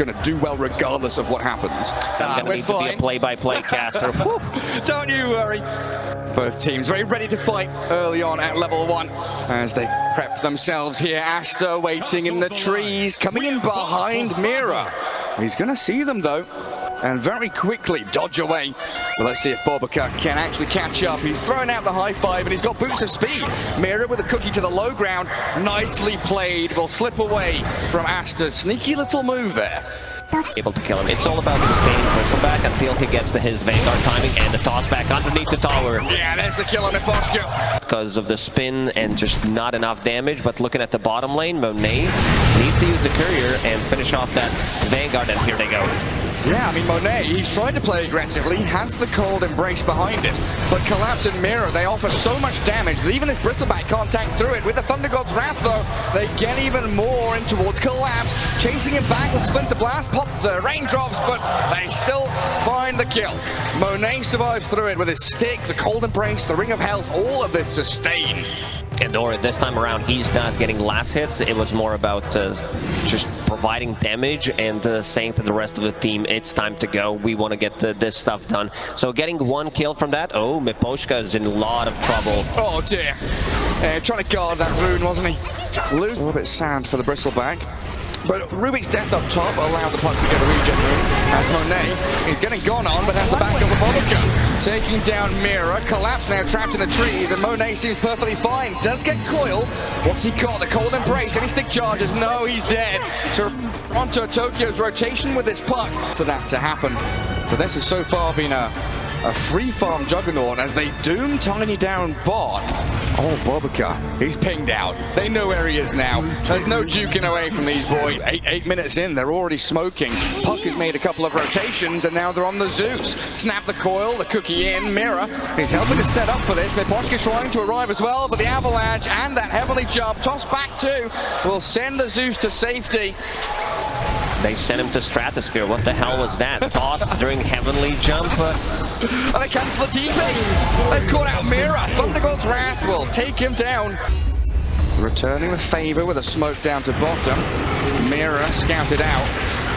going to do well regardless of what happens. I'm going to need to be a play-by-play caster. Don't you worry. Both teams very ready to fight early on at level 1 as they prep themselves here. Aster waiting in the trees, coming in behind Mira. He's going to see them though, and very quickly dodge away. Well, let's see if Bobica can actually catch up. He's throwing out the high five and he's got boots of speed. Mira with a cookie to the low ground. Nicely played. Will slip away from Aster. Sneaky little move there. Able to kill him. It's all about sustaining Bristleback until he gets to his Vanguard timing and the toss back underneath the tower. Yeah, there's the kill on Miposhka. Because of the spin and just not enough damage, but looking at the bottom lane, Monet needs to use the courier and finish off that Vanguard, and here they go. Yeah, I mean, Monet, he's trying to play aggressively, has the cold embrace behind him, but Collapse and Mira, they offer so much damage that even this Bristleback can't tank through it. With the Thunder God's Wrath, though, they get even more in towards Collapse, chasing him back with Splinter Blast, pop the raindrops, but they still find the kill. Monet survives through it with his stick, the cold embrace, the Ring of Health, all of this sustain. And or this time around, he's not getting last hits. It was more about just providing damage and saying to the rest of the team, it's time to go. We want to get this stuff done. So getting one kill from that. Oh, Miposhka is in a lot of trouble. Oh dear. Trying to guard that rune, wasn't he? Lose a little bit sad for the Bristleback. But Rubik's death up top allowed the puck to get a regen rune. As Monet, he's getting gone on, but has the back up with Bobica. Taking down Mira. Collapse now trapped in the trees, and Monet seems perfectly fine. Does get coiled. What's he got? The cold embrace. Any stick charges? No, he's dead. Toronto Tokyo's rotation with this puck for that to happen. But this has so far been a free farm juggernaut as they doom Tiny down bot. Oh, Bobica, he's pinged out. They know where he is now. There's no juking away from these boys. Eight minutes in, they're already smoking. Puck has made a couple of rotations, and now they're on the Zeus. Snap the coil, the cookie in. Mira, he's helping to set up for this. Miposhka's trying to arrive as well, but the avalanche and that heavenly jump, toss back too, will send the Zeus to safety. They sent him to Stratosphere. What the hell was that? Toss during Heavenly Jump. And they cancel the TP. They've caught out Mira. Thunder God's Wrath will take him down. Returning the favor with a smoke down to bottom. Mira scouted out.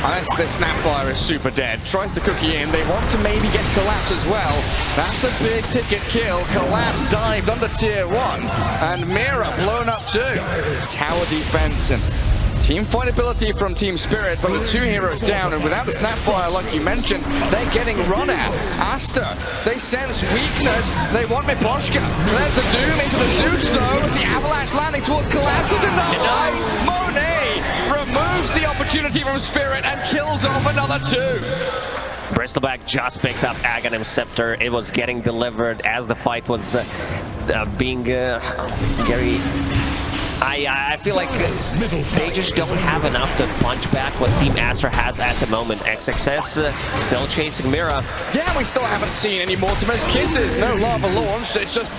Unless this Snapfire is super dead. Tries to cookie in. They want to maybe get Collapse as well. That's the big ticket kill. Collapse dived under tier 1. And Mira blown up too. Tower defense and team fight ability from Team Spirit, but with 2 heroes down, and without the Snapfire, like you mentioned, they're getting run at. Aster, they sense weakness. They want Miposhka. There's the Doom into the Zeus, though, with the avalanche landing towards Collapse. Denied. Monet removes the opportunity from Spirit and kills off another 2. Bristleback just picked up Aghanim Scepter. It was getting delivered as the fight was being very... I feel like they just don't have enough to punch back what Team Aster has at the moment. XXS still chasing Mira. Yeah, we still haven't seen any Mortimer's kisses. No lava launched. It's just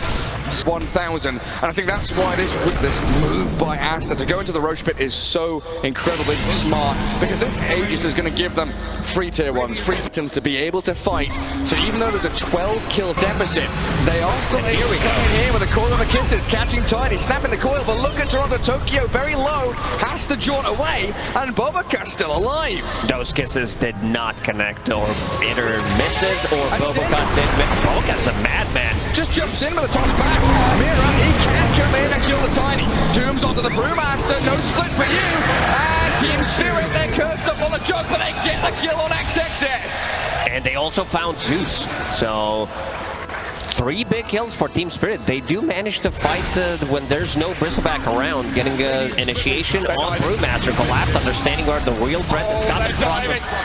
1,000. And I think that's why this move by Aster to go into the Roche Pit is so incredibly smart. Because this Aegis is going to give them free tier 1s, free items to be able to fight. So even though there's a 12 kill deficit, they are still able to come in here with a coil of the kisses, catching Tiny, snapping the coil. But look at Toronto Tokyo, very low, has to jaunt away, and Bobica still alive. Those kisses did not connect, or either misses, or Bobica did miss. Bobica's a madman. Just jumps in with a toss back. Mira, he can come in and kill the Tiny. Dooms onto the Brewmaster, no split for you. And Team Spirit, they're cursed up on the jug, but they get the kill on XXS. And they also found Zeus, so 3 big kills for Team Spirit. They do manage to fight when there's no Bristleback around, getting initiation on Brewmaster. Collapse, understanding where the real threat is coming from.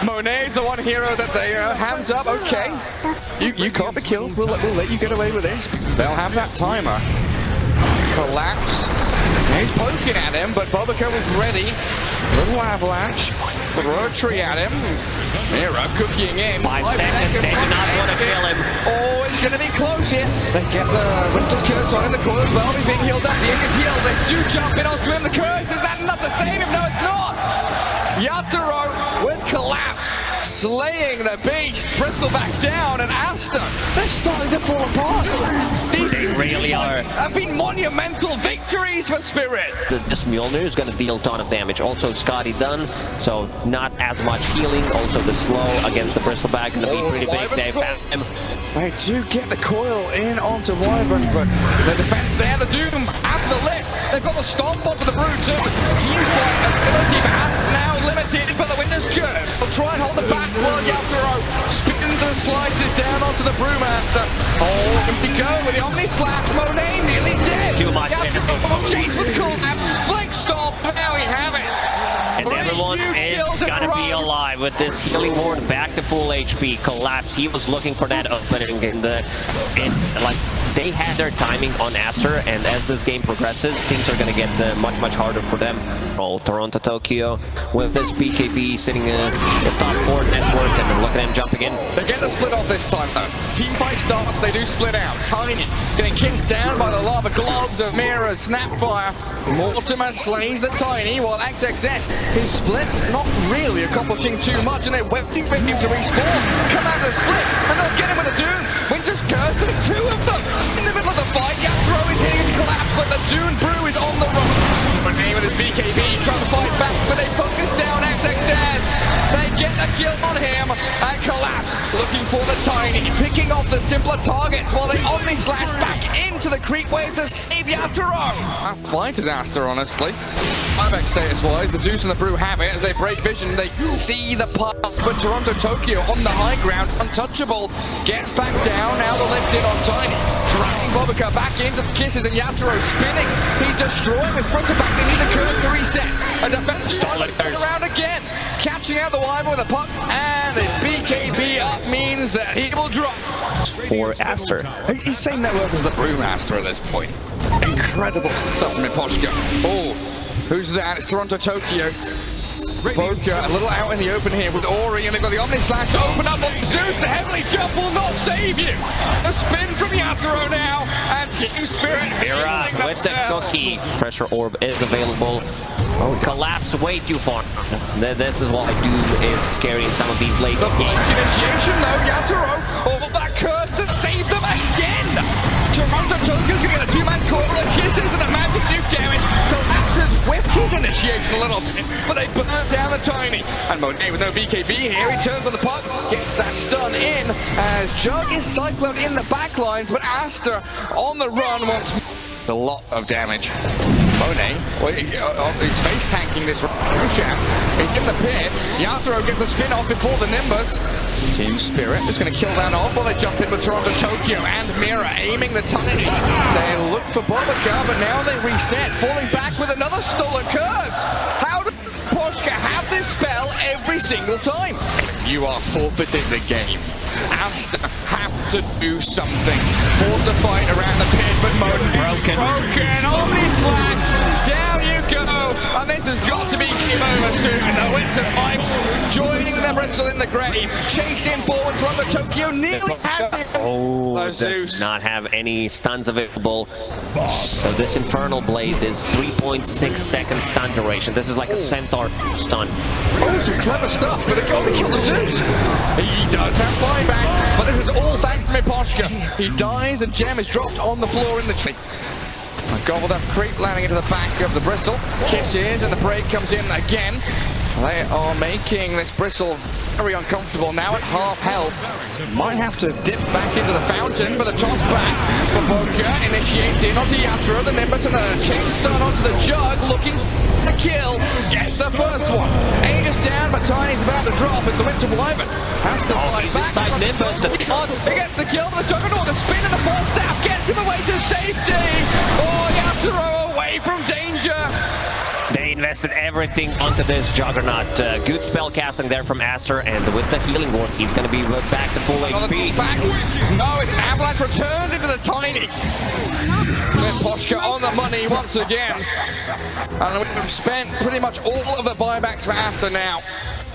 Monet's the one hero that they hands up. Okay, you can't be killed. We'll let you get away with this. They'll have that timer. Collapse. He's poking at him, but Bobica was ready. Little avalanche. Throw a tree at him. Mira cooking in. 5 seconds. They do not want to kill him. Oh, it's going to be close here. They get the Winter's Curse on in the coil as well. He's being healed up. The Ink is healed. They do jump in onto him. The curse, is that enough to save him? No, it's not. Yatoro with Collapse, slaying the beast. Bristleback down, and Aster, they're starting to fall apart. These really are. Have been monumental victories for Spirit. This Mjolnir is going to deal a ton of damage. Also, Scotty done, so not as much healing. Also, the slow against the Bristleback going to be pretty big. They found him. They do get the coil in onto Wyvern, but the defense there, the Doom after the lift. They've got the stomp onto the Brew too. Team fight ability now limited by the Winter's Curse. They'll try and hold the back while Yatoro spins and slices down onto the Brewmaster. Oh, here we go with the Omni Slash. Monet nearly dead. Too much. Chase with collapse. Blink Stomp. Now we have it. And everyone is gonna be alive with this healing ward back to full HP. Collapse. He was looking for that opening, and it's like they had their timing on Aster, and as this game progresses, things are gonna get much harder for them. Oh, Toronto Tokyo with this BKB sitting in the top 4 network, and then look at him jumping in. They get the split off this time though. Team fight starts, they do split out. Tiny getting kicked down by the lava globs of Mira, Snapfire. Mortimer slays the Tiny while XXS is split, not really accomplishing too much, and they're waiting for him to respawn. Come out of the split, and they'll get him with a Doom. Winter's Curse, there's 2 of them in the middle of the fight. Yatro is hitting his collapse, but the Dune Brew is on the run. Monet with his BKB trying to fight back, but they focus down XXS. They get a kill on him, and Collapse looking for the Tiny, picking off the simpler targets while they Omni Slash back into the creep wave to save Yatoro. Fight is Aster, honestly. Ibex status-wise, the Zeus and the Brew have it as they break vision. They see the path, but Toronto Tokyo on the high ground, untouchable, gets back down. Now the lift in on Tiny, dragging Bobica back into the kisses, and Yatoro spinning. He's destroying this Bristleback. They need the curve to reset. A defense starting around again, catching out the Wyvern with a puck, and this BKB up means that he will drop. For Aster. He's same network as the Brewmaster at this point. Incredible stuff from Miposhka. Oh, who's that? It's Toronto Tokyo. Boca a little out in the open here with Ori, and they've got the Omni Slash to open up on Zeus. The Heavenly Jump will not save you. A spin from Yatoro now, and Team Spirit Mira with the cookie. Pressure Orb is available. Oh, Collapse way too far. This is why Doom is scary in some of these late games. Initiation though, Yatoro, all that curse to save them again. Toronto Tokyo's gonna get a 2-man coil, the kisses and the magic nuke damage. Collapse has whipped his initiation a little bit, but they burn down the Tiny. And Monet with no BKB here, he turns on the puck, gets that stun in, as Jug is cycloned in the backlines, but Aster on the run wants a lot of damage. Monet, well, he's face tanking this Roshan. He's in the pit. Yatoro gets the spin off before the Nimbus. Team Spirit is going to kill that off while they jump in with Toronto Tokyo and Mira aiming the Tiny. They look for Bobica, but now they reset, falling back with another stolen curse. How does Poshka have this spell every single time? You are forfeiting the game. Aster have to do something. Force a fight around the pit, but broken. Omni Slash, down you go. And this has got to be game over soon. The Winter Pipe joining the Bristol in the grave. Chasing forward from the Tokyo, nearly has it. Oh, does not have any stuns available. So this Infernal Blade is 3.6 second stun duration. This is like a Centaur stun. Oh, some clever stuff, but it only killed the Zeus. He does have buyback, but this is all thanks to Miposhka. He dies and Gem is dropped on the floor in the tree. A gobbled up creep landing into the back of the Bristle. Kisses and the break comes in again. They are making this Bristle very uncomfortable now at half health. Might have to dip back into the fountain, but a toss back for Boca. Initiates in onto Yatoro, the Nimbus, and the chain stun onto the Jug, looking for the kill. Gets the first one. Age is down, but Tiny's about to drop as the Winter Wyvern has to fight back. Nimbus, He gets the kill, but the Juggernaut, the spin and the full staff gets him away to safety. Oh, Yatoro away from danger. They invested everything onto this Juggernaut. Good spell casting there from Aster, and with the healing ward, he's going to be back to full HP. Oh, it's Avalanche returned into the Tiny. Poshka on the money once again. And we've spent pretty much all of the buybacks for Aster now.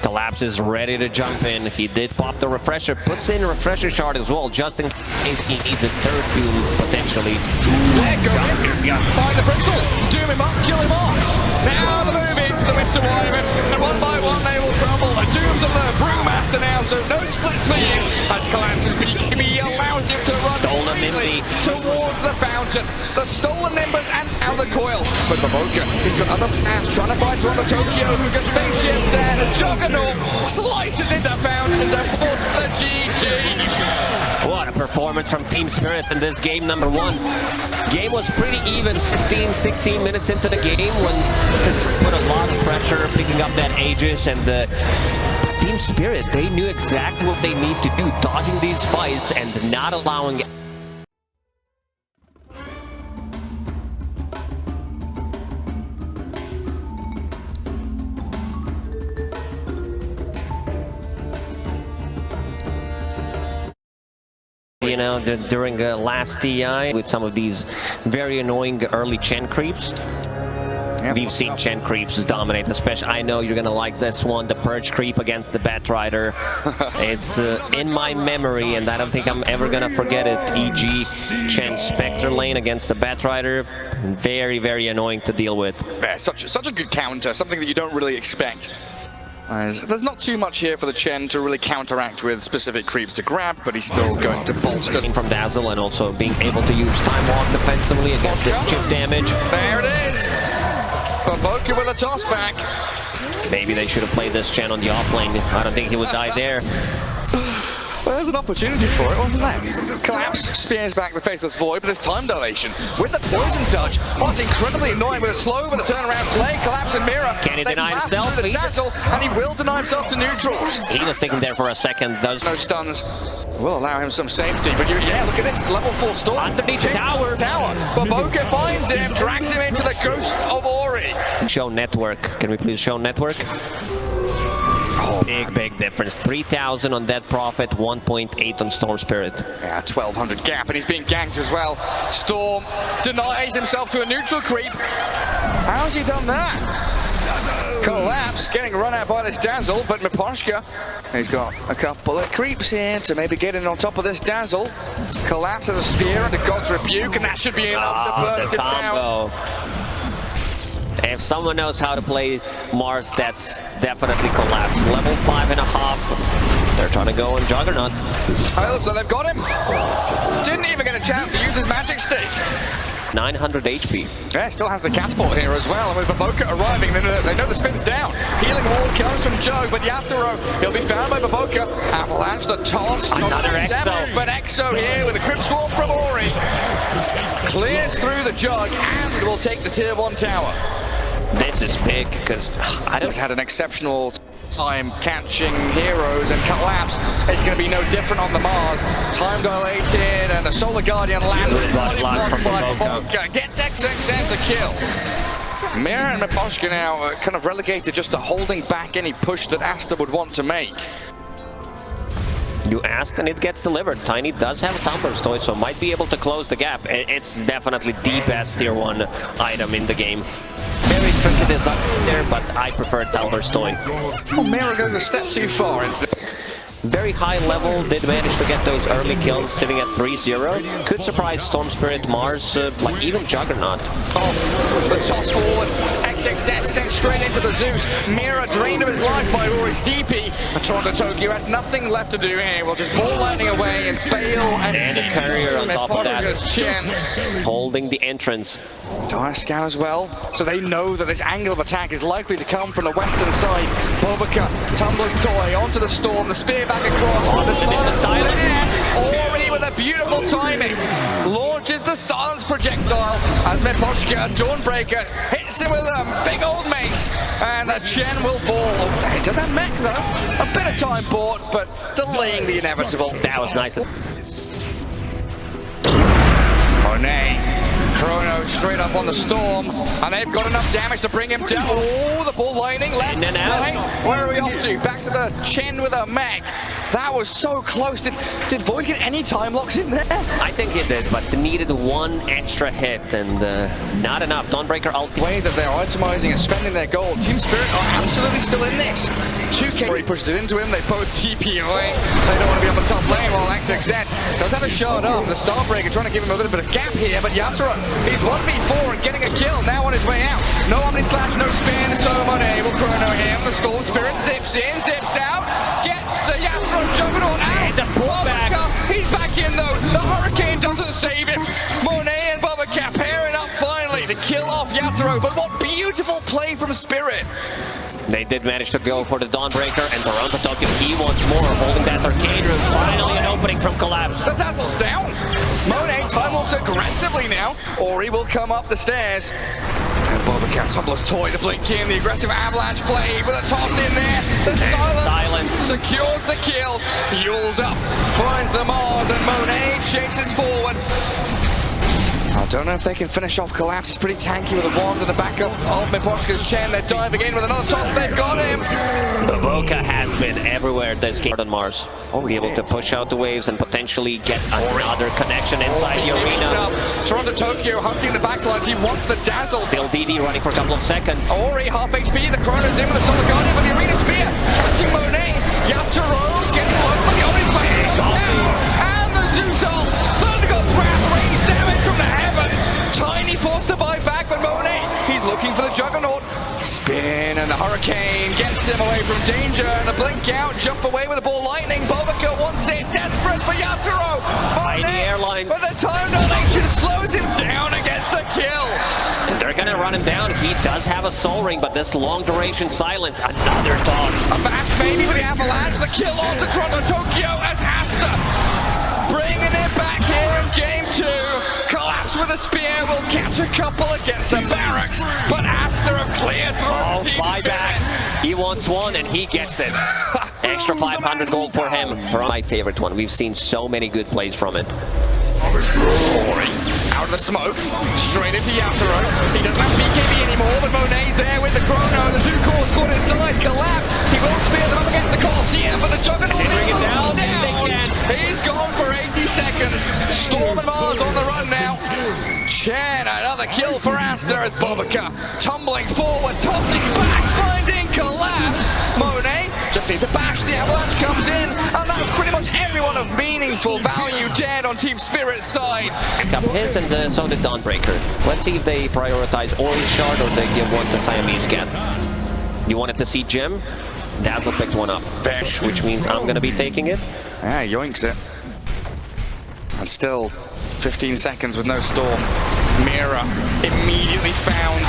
Collapse is ready to jump in. He did pop the refresher, puts in a refresher shard as well, just in case he needs a third Doom potentially. There goes. Find the Bristol, doom him up, kill him off. Now the move into the Winter Wyvern, and one by one they will crumble. The Dooms of the Brewmaster now, so no splits for you. As Collapse has been allows him to run. Stolen Nimby. towards the fountain. The stolen Nimbus and now the coil. But Baboka, he's got other plans, trying to fight DOTA2, who just spaceships there as Juggernaut slices into fountain to force the GG. What a performance from Team Spirit in this game number 1. Game was pretty even 15-16 minutes into the game when put a lot of pressure picking up that Aegis, and Team Spirit, they knew exactly what they need to do, dodging these fights and not allowing during the last TI with some of these very annoying early Chen creeps. We've seen Chen creeps dominate, especially, I know you're gonna like this one, the Purge creep against the Batrider. It's in my memory, and I don't think I'm ever gonna forget it. E.g. Chen Spectre lane against the Batrider. Very, very annoying to deal with. Yeah, such a good counter, something that you don't really expect. There's not too much here for the Chen to really counteract with specific creeps to grab, but he's still going to bolster. From Dazzle, and also being able to use Time Walk defensively against this chip damage. There it is! Baboka with a toss back. Maybe they should have played this Chen on the off lane. I don't think he would die there. Well, there's an opportunity for it, wasn't there? Collapse, spears back the Faceless Void, but there's time dilation with the Poison Touch. Oh, it's incredibly annoying with a slow, with a turnaround play. Collapse and Mirror. Can he deny himself? The dazzle, and he will deny himself to neutrals. He was thinking there for a second. Does no stuns. Will allow him some safety, but yeah, look at this level 4 storm. Underneath the tower. Baboka finds him, drags him into the ghost of Ori. Show network. Can we please show network? Big difference. 3,000 on Dead Prophet, 1.8 on Storm Spirit. Yeah, 1,200 gap, and he's being ganked as well. Storm denies himself to a neutral creep. How's he done that? Collapse, getting run out by this Dazzle, but Miposhka, he's got a couple of creeps here to maybe get in on top of this Dazzle. Collapse has a spear and a God's Rebuke, and that should be enough to burst it down. If someone knows how to play Mars, that's definitely Collapse. Level 5.5. They're trying to go on Juggernaut. Oh, so they've got him. Didn't even get a chance to use his magic stick. 900 HP. Yeah, still has the catapult here as well. And with Baboka arriving, they know the spin's down. Healing wall comes from Jug, but Yatoro, he'll be found by Baboka. Avalanche, the toss. Another Exo. Damage, but Exo here with a Crypt Swarm from Ori. Clears through the Jug and will take the tier 1 tower. This is big, because I don't... He's had an exceptional time catching heroes, and Collapse is going to be no different on the Mars. Time dilated, and the Solar Guardian lands. Baboka gets XXS a kill. Mirror and Miposhka now kind of relegated just to holding back any push that Aster would want to make. You asked and it gets delivered. Tiny does have a Thunderstoy, so might be able to close the gap. It's definitely the best tier 1 item in the game. Very tricky design there, but I prefer Thunderstoy. Oh, Mirror goes a step too far into the... Very high level, did manage to get those early kills, sitting at 3-0. Could surprise Storm Spirit, Mars, like even Juggernaut. Oh, the toss forward, XXS sent straight into the Zeus. Mirror drained of his life by Ori's DP. DOTA2 has nothing left to do here. We'll just ball lightning away and bail and a courier on top of that. Chen. Holding the entrance. Dire scan as well, so they know that this angle of attack is likely to come from the western side. Baboka, Tumbler's toy onto the Storm, the spear back across, the silence. Ori with a beautiful timing launches the silence projectile as Miposhka, Dawnbreaker, hits him with a big old mace, and the Chen will fall. It does have mech though, a bit of time bought, but delaying the inevitable. That was nice. Monet. Chrono straight up on the Storm, and they've got enough damage to bring him down. Oh, the ball lining left. In and out. Right. Where are we off to? Back to the Chen with a mech. That was so close. Did Void get any time locks in there? I think he did, but needed one extra hit, and not enough. Dawnbreaker ult. The way that they're itemizing and spending their gold, Team Spirit are absolutely still in this. 2K he pushes it into him, they both TP away. They don't want to be on the top lane while XXS does have a shot up. The Starbreaker trying to give him a little bit of gap here, but Yatoro, he's 1v4 and getting a kill now on his way out. No Omni Slash, no spin, so Monet will Chrono him. The Storm Spirit zips in, zips out, gets the Yatoro Juggernaut out. And the pullback. He's back in though. The Hurricane doesn't Yatoro, but what beautiful play from Spirit. They did manage to go for the Dawnbreaker, and Toronto Tokyo, he wants more, holding that arcade room. Finally an opening from Collapse. The Dazzle's down. Monet time walks aggressively now, or he will come up the stairs. And Bobacat, Tumbler's toy to blink in, the aggressive avalanche play with a toss in there. The silence secures the kill. Yule's up, finds the Mars, and Monet chases forward. I don't know if they can finish off Collapse. He's pretty tanky with a wand in the back of Miposhka's Chen. They're diving in with another toss. They've got him. Boca has been everywhere this game on Mars. Be able to push out the waves and potentially get another connection inside the arena. Toronto Tokyo hunting the backlines. He wants the Dazzle. Still DD running for a couple of seconds. Ori half HP. The Chrono's in with the Solar Guardian with the Arena Spear. Catching Monet. Yatoro getting low for the Ori Slayer. And the Zeusol. Thundergod Wrath rains damage from the heavens. Tiny force to buy back, but Monet, he's looking for the Juggernaut. Spin, and the Hurricane gets him away from danger, and the blink out, jump away with the ball lightning. Bobaca wants it, desperate for Yatoro. Monet, Airlines. but the time dilation slows him down and gets the kill. And they're gonna run him down. He does have a soul ring, but this long duration silence, another toss. A bash maybe with the avalanche, the kill on the Toronto Tokyo as Aster bringing it back here in game 2. Collapse with a spear will catch a couple against the barracks, but Aster have cleared through. Buyback. He wants one and he gets it. Extra 500 gold for him. My favorite one. We've seen so many good plays from it. Out of the smoke, straight into Yatoro. He doesn't have BKB anymore, but Monet's there with the Chrono. The two cores caught inside. Collapse. He will spear them up against the Colosseum, but the Juggernaut They bring it down. He's gone for 80 seconds. Storm and Mars on the run now. Chen, another kill for Aster as Bobaca tumbling forward, tossing back, finding Collapse. Monet just needs a bash. The avalanche comes in, and that's pretty much everyone of meaningful value dead on Team Spirit's side. Up his and so did Dawnbreaker. Let's see if they prioritize Ori's shard or they give one to Siamese Cat. You wanted to see Jim? Dazzle picked one up. Bash, which means I'm gonna be taking it. Yeah, yoinks it. And still 15 seconds with no storm. Mira immediately found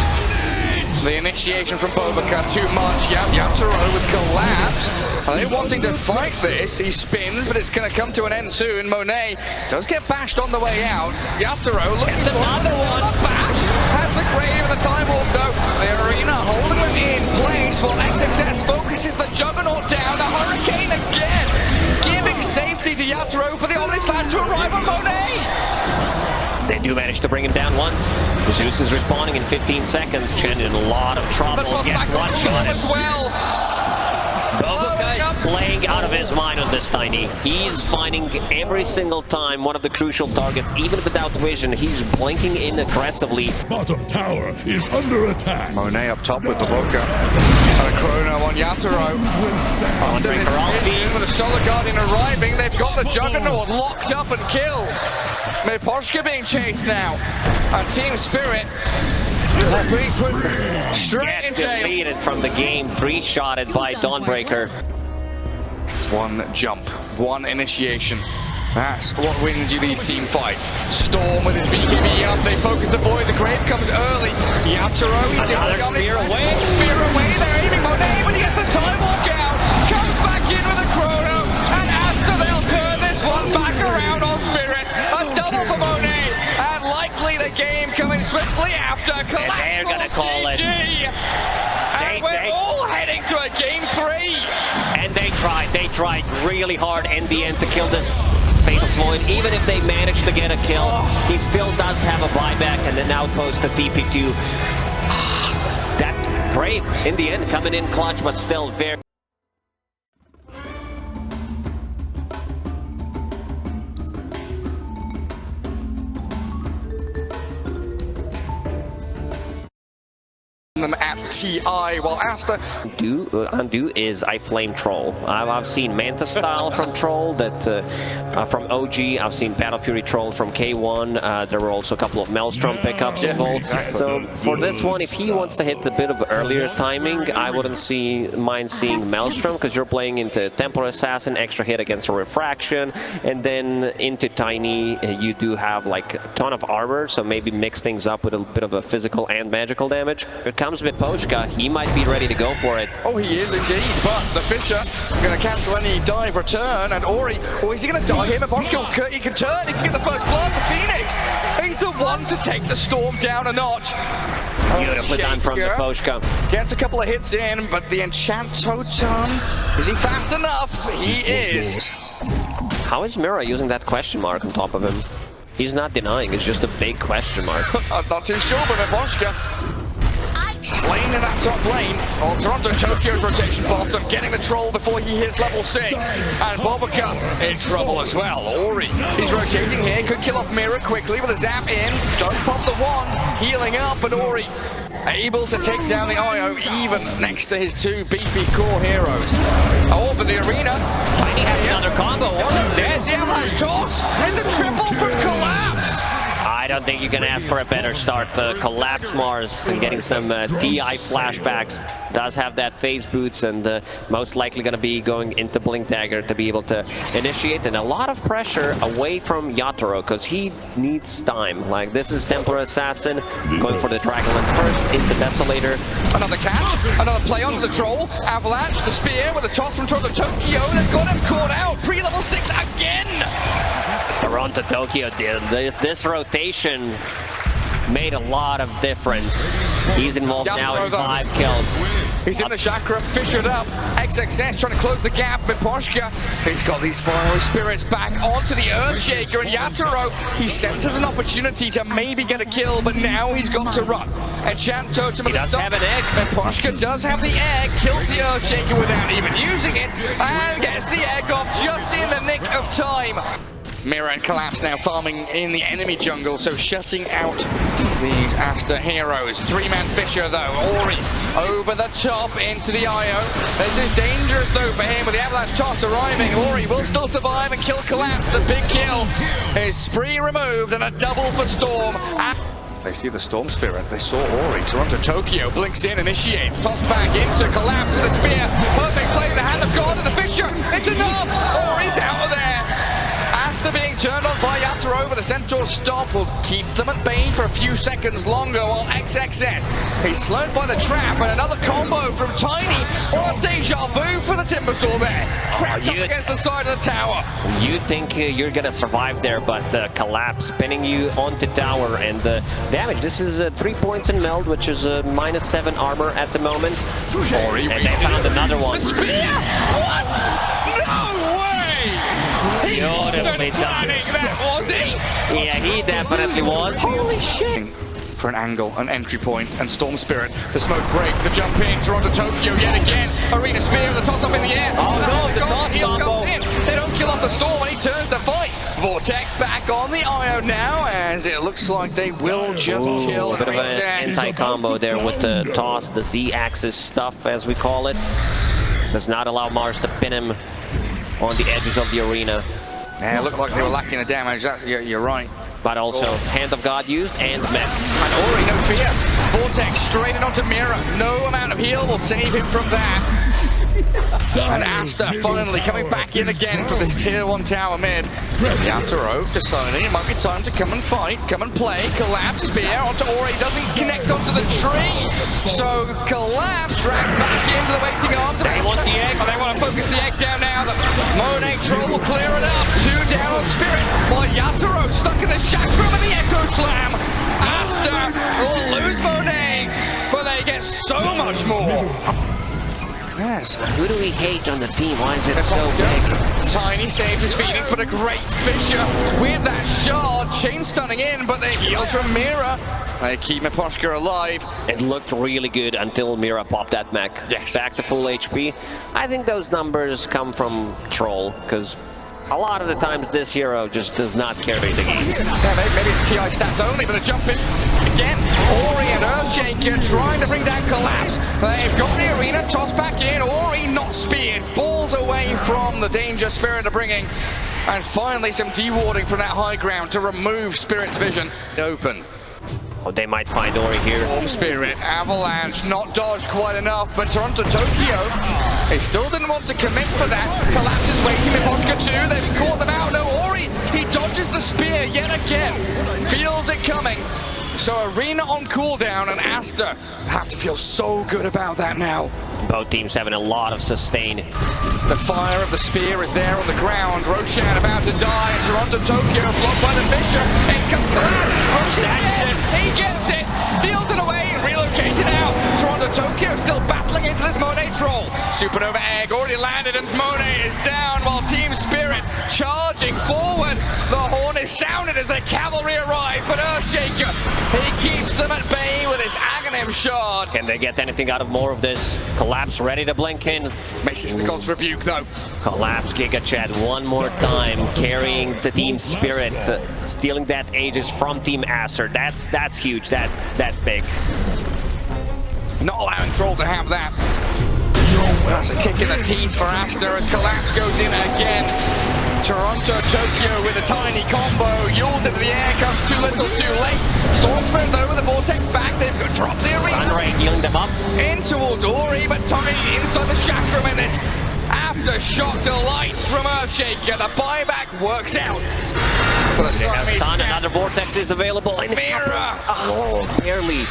the initiation from Bobaca. Too much. Yatoro with Collapse. Are they wanting to fight this? He spins, but it's going to come to an end soon. Monet does get bashed on the way out. Yatoro looking for another one. Bash has the grave and the time warp though. The arena holding him in place while XXS focuses the Juggernaut down. The Hurricane again, giving safety to Yatoro for the Omnislash to arrive on Monet. They do manage to bring him down once. Zeus is respawning in 15 seconds. Chen in a lot of trouble. Gets one shot as well. Bobaca is playing out of his mind on this Tiny. He's finding every single time one of the crucial targets, even without vision. He's blinking in aggressively. Bottom tower is under attack. Monet up top with Bobaca. And a Chrono on Yatoro. Under this vision with a Solar Guardian arriving. They've got the Juggernaut locked up and killed. Miposhka being chased now. And Team Spirit straight in jail. Deleted from the game, 3-shotted by Dawnbreaker. One jump, one initiation. That's what wins you these team fights. Storm with his BKB up, they focus the void, the grave comes early. Yatoro, he's Another spear away. Spear away, they're aiming Monet, but he gets the time walk out. Comes back in with a Chrono, and Aster, they'll turn this one back around on Spirit. A double for Monet, and likely the game coming swiftly after. And they're gonna call it. And we're all heading to a game 3. And they tried really hard in the end to kill this Faceless Void. Even if they manage to get a kill, he still does have a buyback and an outpost at DP2. That Brave, in the end, coming in clutch, but still very... them at TI, while Aster... Undo is I Flame Troll. I've seen Manta style from Troll, that from OG. I've seen Battle Fury Troll from K1. There were also a couple of Maelstrom pickups involved. So for this one, if he wants to hit a bit of earlier timing, I wouldn't mind seeing Maelstrom, because you're playing into Templar Assassin, extra hit against a Refraction, and then into Tiny, you do have like a ton of armor, so maybe mix things up with a bit of a physical and magical damage. Here comes Miposhka. He might be ready to go for it. Oh, he is indeed, but the Fisher going to cancel any dive return, and Ori, or is he going to die here? Miposhka, he can turn, he can get the first blood, the Phoenix! He's the one to take the Storm down a notch. Beautifully done from Miposhka. Gets a couple of hits in, but the Enchant Totem, is he fast enough? He is. How is Mira using that question mark on top of him? He's not denying, it's just a big question mark. I'm not too sure, but Miposhka slain in that top lane. Oh, Toronto Tokyo's rotation bottom, getting the troll before he hits level 6. And Bobica in trouble as well. Ori, he's rotating here, could kill off Mira quickly with a zap in. Does pop the wand, healing up, but Ori able to take down the IO even next to his two beefy core heroes. Oh, but the arena. Tiny has another combo. There's the avalanche toss. It's a triple from Collapse. I don't think you can ask for a better start. The Collapse Mars and getting some DI flashbacks. Does have that phase boots, and most likely going to be going into Blink Dagger to be able to initiate, and a lot of pressure away from Yatoro because he needs time. Like, this is Templar Assassin going for the Dragonlance first into Desolator. Another catch, another play onto the troll. Avalanche, the spear with a toss from Toronto Tokyo. They've got him caught out. Pre-level 6 again. Toronto Tokyo did this rotation made a lot of difference. He's involved now in 5 kills. He's in the chakra, fissured up. XXS trying to close the gap, but Miposhka, he's got these fiery spirits back onto the Earthshaker, and Yatoro, he senses an opportunity to maybe get a kill, but now he's got to run. Enchant Totem, he does have an egg. Miposhka does have the egg, kills the Earthshaker without even using it, and gets the egg off just in the nick of time. Mira and Collapse now farming in the enemy jungle, so shutting out these Aster heroes. 3-man Fisher though, Ori over the top into the IO. This is dangerous though for him with the avalanche toss arriving. Ori will still survive and kill Collapse. The big kill. His spree removed and a double for Storm. They see the Storm Spirit, they saw Ori. Toronto Tokyo blinks in, initiates, toss back into Collapse with a spear. Perfect play in the hand of God and the Fisher. It's enough! Ori's out of there. Aster being turned on by Yatoro over the Centaur stop will keep them at bay for a few seconds longer, while XXS, he's slowed by the trap, and another combo from Tiny. Or a deja vu for the Timbersaw there. Trapped up against the side of the tower. You think you're gonna survive there, but Collapse pinning you onto tower, and damage. This is 3 points in meld, which is -7 armor at the moment. And they found another one. The spear? What? No way! Beautifully done. That was he? Yeah, he definitely was. Holy shit! For an angle, an entry point, and Storm Spirit. The smoke breaks, the jump in, Toronto Tokyo yet again. Arena Spear, the toss up in the air. Oh no, the toss combo. They don't kill off the Storm and he turns to fight. Vortex back on the IO now, as it looks like they will just chill. A bit of an anti-combo there with the toss, the Z-axis stuff as we call it. Does not allow Mars to pin him on the edges of the arena. Yeah, it looked like they were lacking the damage. You're right. But also, Hand of God used and met. And Ori, no fear. Vortex straight in onto Mira. No amount of heal will save him from that. And Aster finally coming back in again for this tier 1 tower mid. Yatoro deciding it might be time to come and fight, come and play. Collapse spear onto Ori, doesn't connect onto the tree. So Collapse dragged back into the waiting arms. They want the egg. They want to focus the egg down now. The Monet Troll will clear it up. 2 down on Spirit, while Yatoro stuck in the chakra with the Echo Slam. Aster will lose Monet, but they get so much more. Yes. Who do we hate on the team? Why is it so big? Tiny saves his Phoenix, but a great Fisher with that shard. Chain stunning in, but they heal from Mira. They keep Miposhka alive. It looked really good until Mira popped that mech. Yes. Back to full HP. I think those numbers come from Troll, because A lot of the times this hero just does not carry the games. Yeah, maybe it's TI stats only, but a jump in again. Ori and Earthshaker trying to bring down Collapse. They've got the arena, toss back in. Ori not speared, balls away from the danger Spirit are bringing. And finally some dewarding from that high ground to remove Spirit's vision. Open. Oh, they might find Ori here. Storm Spirit, Avalanche, not dodged quite enough, but Toronto Tokyo, they still didn't want to commit for that. Collapse is waiting with Vodka 2, they've caught them out. No, Ori, he dodges the spear yet again, feels it coming. So Arena on cooldown and Aster have to feel so good about that now. Both teams having a lot of sustain. The fire of the spear is there on the ground. Roshan about to die, and Toronto Tokyo blocked by the Fisher. In comes Collapse. Roshan dead. He gets it, steals it away, and relocated out. Toronto Tokyo still battling into this Monet troll. Supernova Egg already landed, and Monet is down while Team Spirit charging forward. The horn is sounded as the cavalry arrive, but Earthshaker, he keeps them at bay with his Aghanim shard. Can they get anything out of more of this? Collapse ready to blink in. Misses the God's Rebuke though. Collapse Giga Chad one more time, carrying the Team Spirit, stealing that Aegis from Team Aster. That's huge. That's big. Not allowing Troll to have that. That's a kick in the teeth for Aster as Collapse goes in again. Toronto Tokyo with a tiny combo. Yules into the air, comes too little too late. Storm Spirit over the vortex back. They've dropped the arena. Sunray healing them up. In towards Ori, but Tiny inside the chakram in this. Aftershock delight from Earthshaker. The buyback works out. For the Siamese Done. cat. Another vortex is available. Mira! Oh, barely.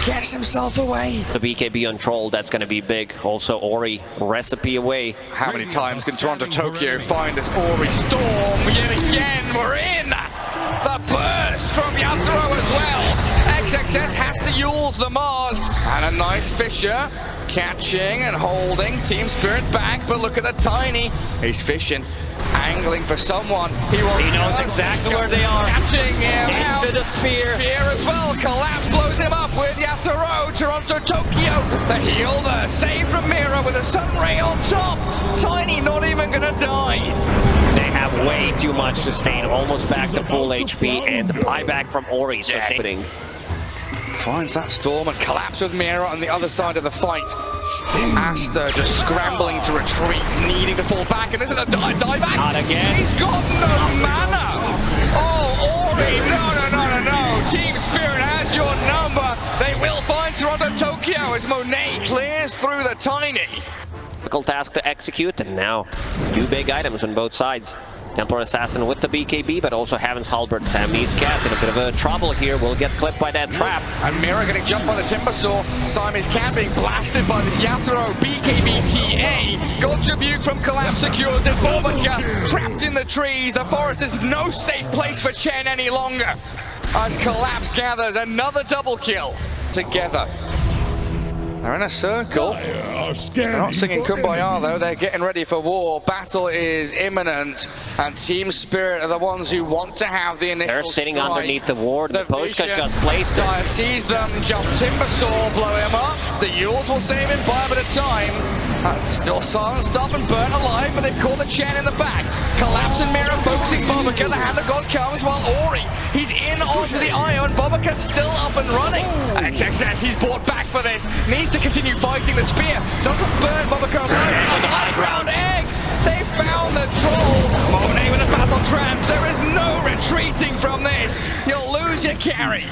Gets himself away. The BKB on Troll, that's going to be big. Also, Ori, recipe away. How many times can Toronto Tokyo find this Ori storm? Yet again, we're in! The burst from Yatoro as well. XXS has to Yules the Mars. And a nice Fisher. Catching and holding. Team Spirit back, but look at the Tiny. He's fishing. Angling for someone. He knows exactly where they are. Catching him out. Into the spear. Spear as well. Collapse blows him up with Yatoro. Toronto Tokyo. The heal, the save from Mira with a Sunray on top. Tiny not even gonna die. They have way too much sustain, almost back to full HP, and the buyback from Ori is happening. Finds that storm and Collapse with Mira on the other side of the fight. Aster just scrambling to retreat, needing to fall back, and isn't a die back. Not again. He's got no mana. Oh, Ori, no. Team Spirit has your number. They will find Toronto Tokyo as Monet clears through the Tiny. Difficult task to execute, and now two big items on both sides. Templar Assassin with the BKB, but also Heaven's Halberd. Siamese Cat in a bit of a trouble here. Will get clipped by that trap. And Mira getting jumped by the Timber Saw. Siamese Cat being blasted by this Yatoro BKB TA. God's Rebuke from Collapse secures it. Borbaca trapped in the trees. The forest is no safe place for Chen any longer. As Collapse gathers another double kill together. They're in a circle. They're not singing Kumbaya though, they're getting ready for war. Battle is imminent, and Team Spirit are the ones who want to have the initial They're sitting strike. underneath the ward. The Poshka just placed it. Dire sees them, jump Timber Saw, blow him up. The Yules will save him by a bit of time. Still silenced up and burnt alive, but they've caught the Chen in the back. Collapse and Mira focusing Borbaca. The Hand of God comes while Ori, he's in onto the Ion. Borbaca's still up and running. XXS, he's brought back for this. Needs to continue fighting the spear. Doesn't burn Borbaca alive. On the high ground egg. They found the troll. Monet with a battle trance. There is no retreating from this. You'll lose your carry.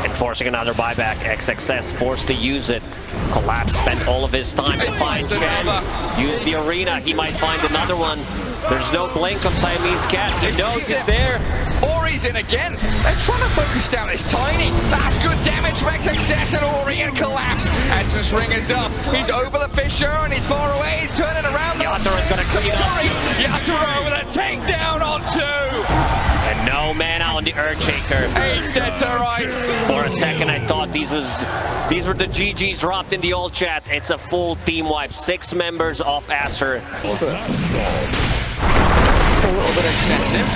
Enforcing another buyback. XXS forced to use it. Collapse spent all of his time to find Chen. Use the arena. He might find another one. There's no blink on Siamese Cat. He knows he's there. Ori's in again. They're trying to focus down this Tiny. That's good damage for XXS and Ori and Collapse. Edson's ring is up. He's over the Fisher and he's far away. He's turning around. Yatoro's gonna clean up. Yatoro with a takedown on 2. And no mana on the Earthshaker. He's dead to rights. For a second, I thought these were the GGs dropped in the old chat. It's a full team wipe. 6 members of Aster. A little bit excessive.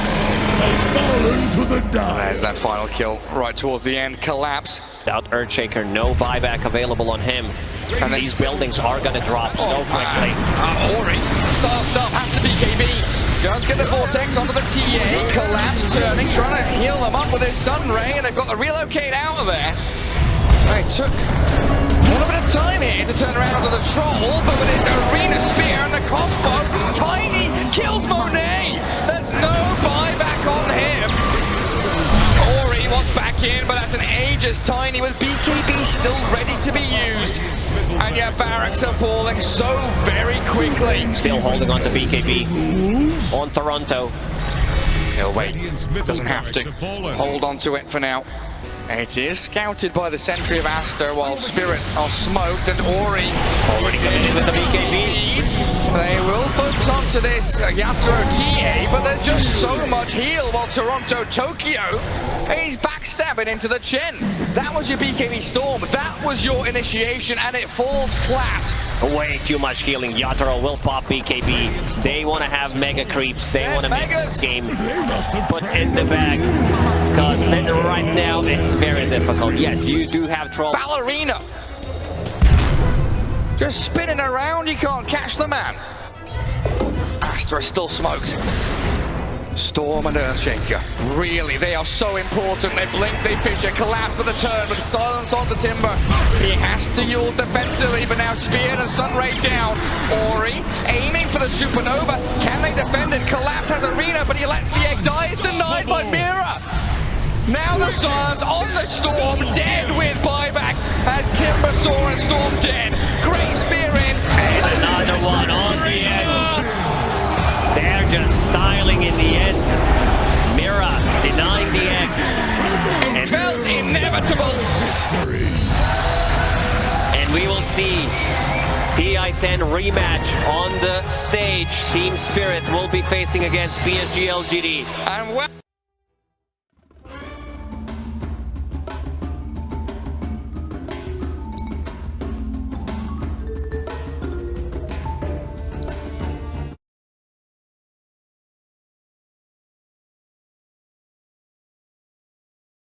Has fallen to the die. There's that final kill right towards the end. Collapse. Without Earthshaker, no buyback available on him. And these buildings are going to drop so quickly. Ori, soft up, has to BKB. does get the Vortex onto the TA. Collapse turning, trying to heal them up with his Sun Ray, and they've got the relocate out of there. They took a little bit of time here to turn around onto the Troll, but with his Arena Spear and the combo, Tiny kills Monet. There's no buyback on him. Ori wants back in, but that's an Aegis Tiny with BKB still ready to be used. And yeah, barracks are falling so very quickly. Still holding on to BKB on Toronto. He'll wait, doesn't have to. Hold on to it for now. It is scouted by the Sentry of Aster while Spirit are smoked, and Ori Already coming in with the BKB. They will focus onto this Yatoro TA, but there's just so much heal while Toronto Tokyo, he's backstabbing into the chin. That was your BKB Storm, that was your initiation, and it falls flat. Way too much healing. Yatoro will pop BKB. They want to have mega creeps. They want to make this game put in the bag. Because right now it's very difficult. Yes, you do have Troll. Ballerina! Just spinning around, you can't catch the man. Astra still smoked. Storm and Earthshaker. Really, they are so important. They blink, they fissure, collapse with a turn, with silence onto Timber. He has to use defensively, but now Spear and Sunray down. Ori aiming for the Supernova. Can they defend it? Collapse has Arena, but he lets the egg die. It's denied by Mira. Now the Silence on the Storm, dead with buyback as Timber saw a Storm dead. Great Spear in. And another one on the end. They're just styling in the end. Mira denying the egg. It felt inevitable. And we will see TI-10 rematch on the stage. Team Spirit will be facing against PSG LGD. And well